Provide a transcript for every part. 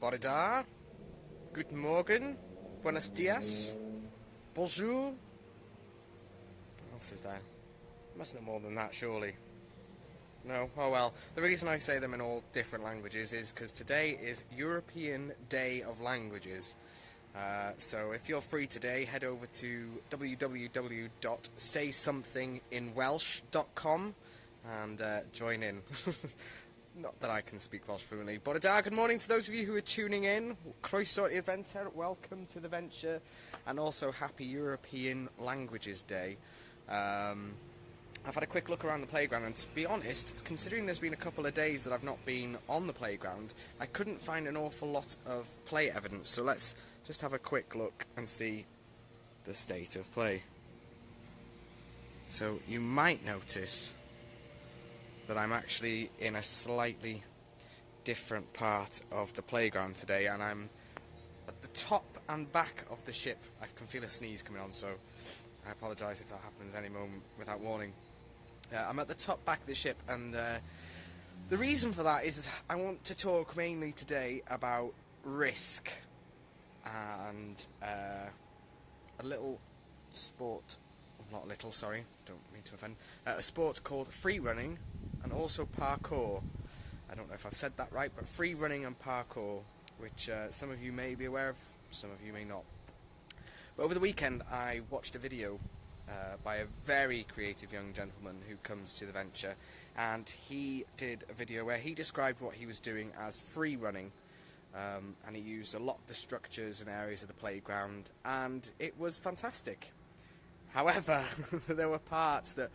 Borda, Guten Morgen, Buenos Dias, Bonjour. What else is there? Must know more than that, surely. No? Oh well. The reason I say them in all different languages is because today is European Day of Languages. So if you're free today, head over to www.saysomethingInwelsh.com and join in. Not that I can speak Welsh fluently. But good morning to those of you who are tuning in. Croeso i'r Venter, welcome to the venture, and also happy European Languages Day. I've had a quick look around the playground, and to be honest, considering there's been a couple of days that I've not been on the playground, I couldn't find an awful lot of play evidence. So let's just have a quick look and see the state of play. So you might notice that I'm actually in a slightly different part of the playground today, and I'm at the top and back of the ship. I can feel a sneeze coming on, so I apologise if that happens any moment without warning. I'm at the top back of the ship, and the reason for that is I want to talk mainly today about risk and a little sport, not little, sorry, don't mean to offend, a sport called free running and also parkour. I don't know if I've said that right, but free running and parkour, which some of you may be aware of, some of you may not. But over the weekend I watched a video by a very creative young gentleman who comes to the venture, and he did a video where he described what he was doing as free running, and he used a lot of the structures and areas of the playground, and it was fantastic. However, there were parts that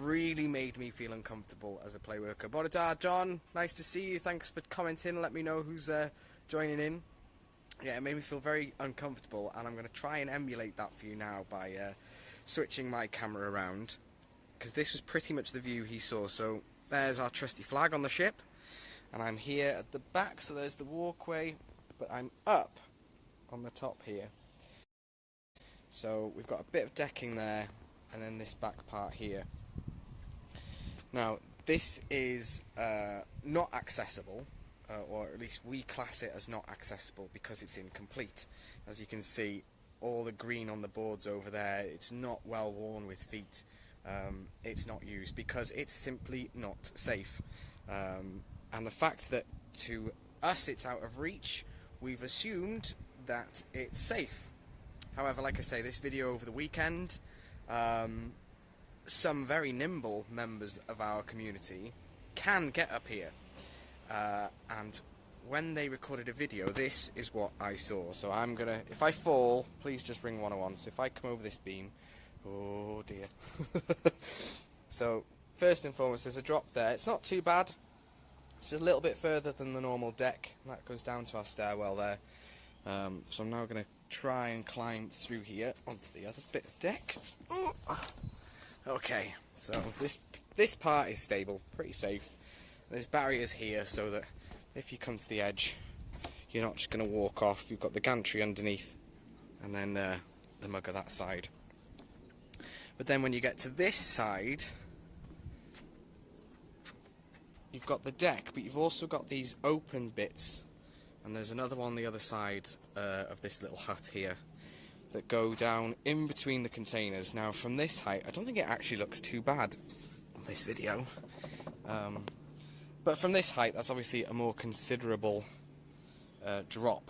really made me feel uncomfortable as a play worker. Borda, John, nice to see you. Thanks for commenting. Let me know who's joining in. Yeah, it made me feel very uncomfortable, and I'm going to try and emulate that for you now by switching my camera around, because this was pretty much the view he saw. So there's our trusty flag on the ship, and I'm here at the back, so there's the walkway, but I'm up on the top here. So we've got a bit of decking there, and then this back part here. Now, this is not accessible, or at least we class it as not accessible because it's incomplete. As you can see, all the green on the boards over there, it's not well worn with feet. It's not used because it's simply not safe. And the fact that to us it's out of reach, we've assumed that it's safe. However, like I say, this video over the weekend, some very nimble members of our community can get up here, and when they recorded a video, this is what I saw. So I'm gonna, if I fall, please just ring 101. So if I come over this beam, oh dear. So first and foremost, there's a drop there. It's not too bad. It's just a little bit further than the normal deck. That goes down to our stairwell there. So I'm now gonna try and climb through here onto the other bit of deck. Ooh. Okay, so this part is stable, pretty safe. There's barriers here so that if you come to the edge, you're not just going to walk off. You've got the gantry underneath, and then the mugger that side. But then when you get to this side, you've got the deck, but you've also got these open bits, and there's another one on the other side of this little hut here that go down in between the containers. Now from this height, I don't think it actually looks too bad on this video, but from this height that's obviously a more considerable drop.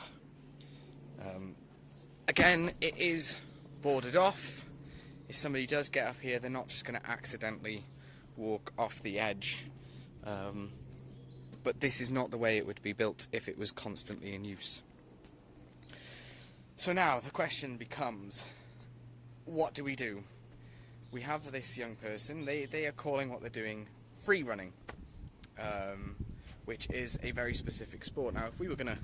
Again, it is boarded off. If somebody does get up here, they're not just going to accidentally walk off the edge, but this is not the way it would be built if it was constantly in use. So now the question becomes, what do we do? We have this young person, they are calling what they're doing free running, which is a very specific sport. Now if we were gonna,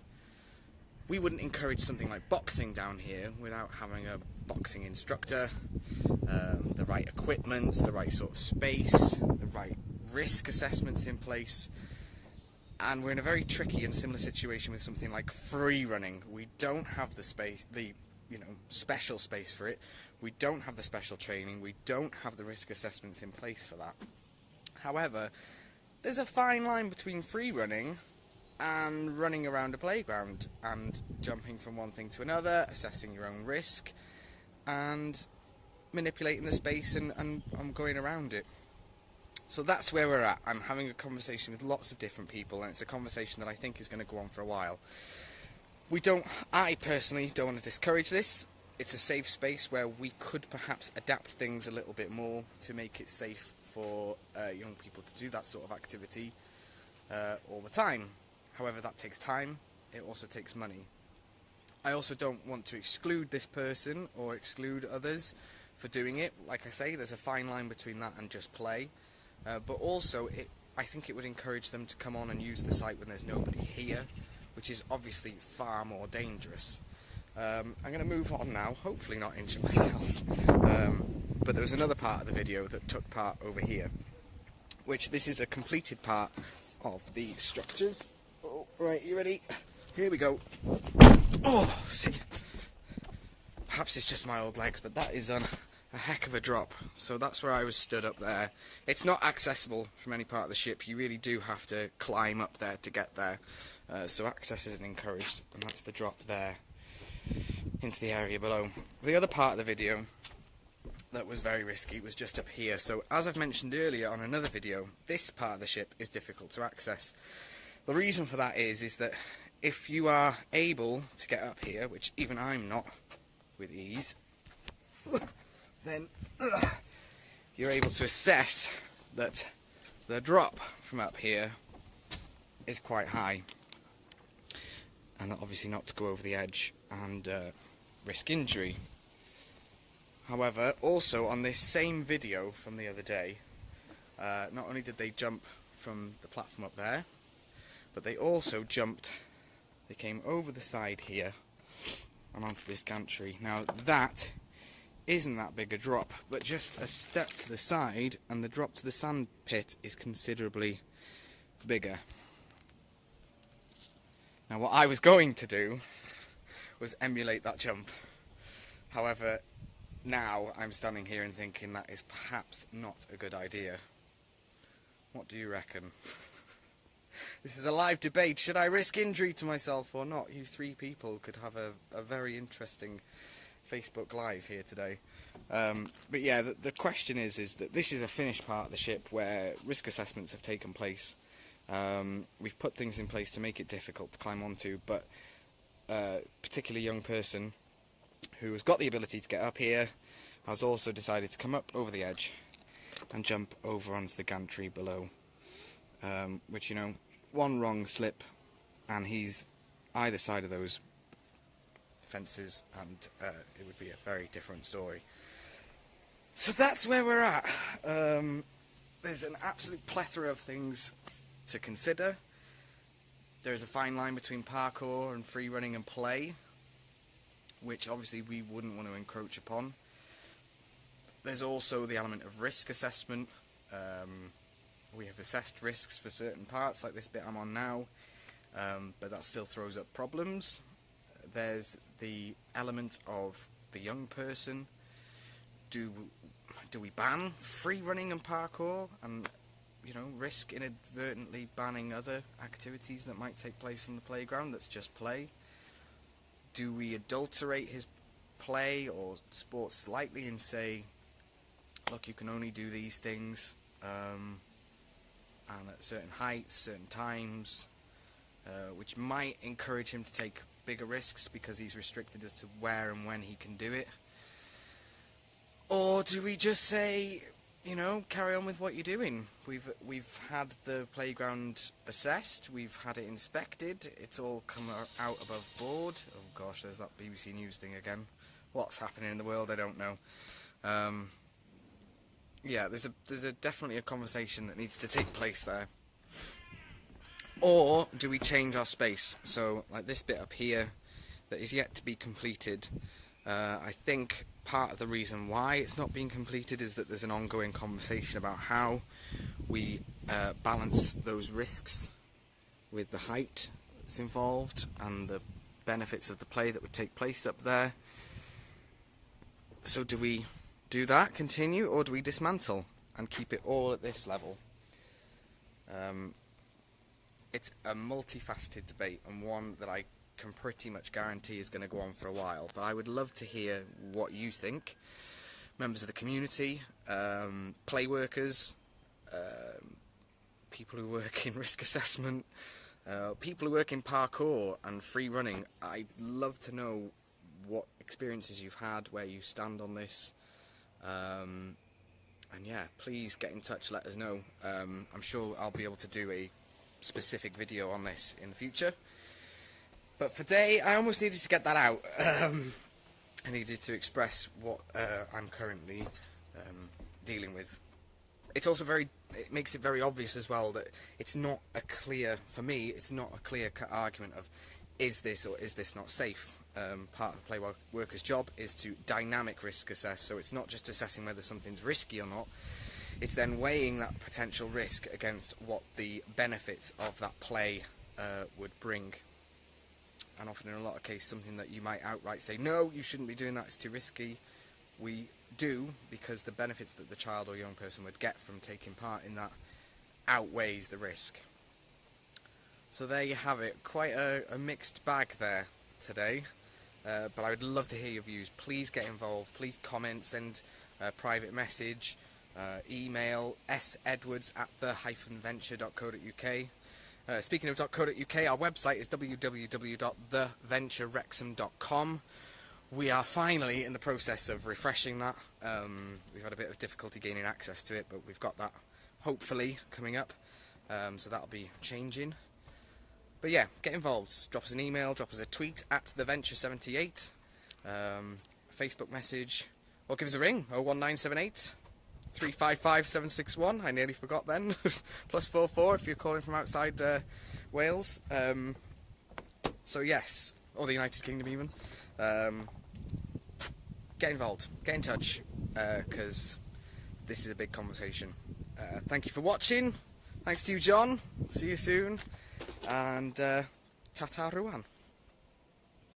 we wouldn't encourage something like boxing down here without having a boxing instructor, the right equipment, the right sort of space, the right risk assessments in place. And we're in a very tricky and similar situation with something like free running. We don't have the space, special space for it. We don't have the special training. We don't have the risk assessments in place for that. However, there's a fine line between free running and running around a playground and jumping from one thing to another, assessing your own risk, and manipulating the space and going around it. So that's where we're at. I'm having a conversation with lots of different people, and it's a conversation that I think is going to go on for a while. I personally don't want to discourage this. It's a safe space where we could perhaps adapt things a little bit more to make it safe for young people to do that sort of activity all the time. However, that takes time. It also takes money. I also don't want to exclude this person or exclude others for doing it. Like I say, there's a fine line between that and just play. But also, I think it would encourage them to come on and use the site when there's nobody here, which is obviously far more dangerous. I'm going to move on now, hopefully not injure myself. But there was another part of the video that took part over here, which this is a completed part of the structures. Oh, right, you ready? Here we go. Oh, see. Perhaps it's just my old legs, but that is on a heck of a drop. So that's where I was stood up there. It's not accessible from any part of the ship. You really do have to climb up there to get there. So access isn't encouraged, and that's the drop there into the area below. The other part of the video that was very risky was just up here. So as I've mentioned earlier on another video, this part of the ship is difficult to access. The reason for that is that if you are able to get up here, which even I'm not with ease, then you're able to assess that the drop from up here is quite high, and that obviously not to go over the edge and risk injury. However, also on this same video from the other day, not only did they jump from the platform up there, but they also they came over the side here and onto this gantry. Now that isn't that big a drop, but just a step to the side and the drop to the sand pit is considerably bigger. Now what I was going to do was emulate that jump. However, now I'm standing here and thinking that is perhaps not a good idea. What do you reckon? This is a live debate. Should I risk injury to myself or not? You three people could have a very interesting Facebook Live here today. But yeah, the question is that this is a finished part of the ship where risk assessments have taken place. We've put things in place to make it difficult to climb onto, but a particularly young person who has got the ability to get up here has also decided to come up over the edge and jump over onto the gantry below. Which, you know, one wrong slip and he's either side of those fences, and it would be a very different story. So that's where we're at. There's an absolute plethora of things to consider. There's a fine line between parkour and free running and play, which obviously we wouldn't want to encroach upon. There's also the element of risk assessment. We have assessed risks for certain parts, like this bit I'm on now, but that still throws up problems. There's the element of the young person. Do we ban free running and parkour and, you know, risk inadvertently banning other activities that might take place on the playground that's just play? Do we adulterate his play or sport slightly and say, look, you can only do these things and at certain heights, certain times, which might encourage him to take bigger risks because he's restricted as to where and when he can do it? Or do we just say, you know, carry on with what you're doing? We've had the playground assessed, we've had it inspected, it's all come out above board. Oh gosh, there's that BBC News thing again. What's happening in the world, I don't know. Yeah, there's definitely a conversation that needs to take place there. Or do we change our space? So, like this bit up here that is yet to be completed, I think part of the reason why it's not being completed is that there's an ongoing conversation about how we balance those risks with the height that's involved and the benefits of the play that would take place up there. So do we do that, continue, or do we dismantle and keep it all at this level? it's a multifaceted debate, and one that I can pretty much guarantee is going to go on for a while. But I would love to hear what you think. Members of the community, play workers, people who work in risk assessment, people who work in parkour and free running. I'd love to know what experiences you've had, where you stand on this. And yeah, please get in touch, let us know. I'm sure I'll be able to do a specific video on this in the future. But for today, I almost needed to get that out. I needed to express what I'm currently dealing with. It's also it makes it very obvious as well that it's not a clear, for me, it's not a clear-cut argument of is this or is this not safe. Part of the play worker's job is to dynamic risk assess, so it's not just assessing whether something's risky or not, it's then weighing that potential risk against what the benefits of that play would bring. And often in a lot of cases, something that you might outright say, no, you shouldn't be doing that, it's too risky, we do, because the benefits that the child or young person would get from taking part in that outweighs the risk. So there you have it, quite a mixed bag there today, but I would love to hear your views. Please get involved, please comment, send a private message, email sedwards@the-venture.co.uk. Speaking of .co.uk, our website is www.theventurewrexham.com. We are finally in the process of refreshing that. We've had a bit of difficulty gaining access to it, but we've got that hopefully coming up, so that'll be changing. But yeah, get involved. Drop us an email, drop us a tweet @theventure78, Facebook message, or give us a ring, 01978 355 761. I nearly forgot then. +44 if you're calling from outside Wales. So yes, or the United Kingdom even. Get involved, get in touch, because this is a big conversation. Thank you for watching. Thanks to you, John. See you soon. And ta-ta, Ruan.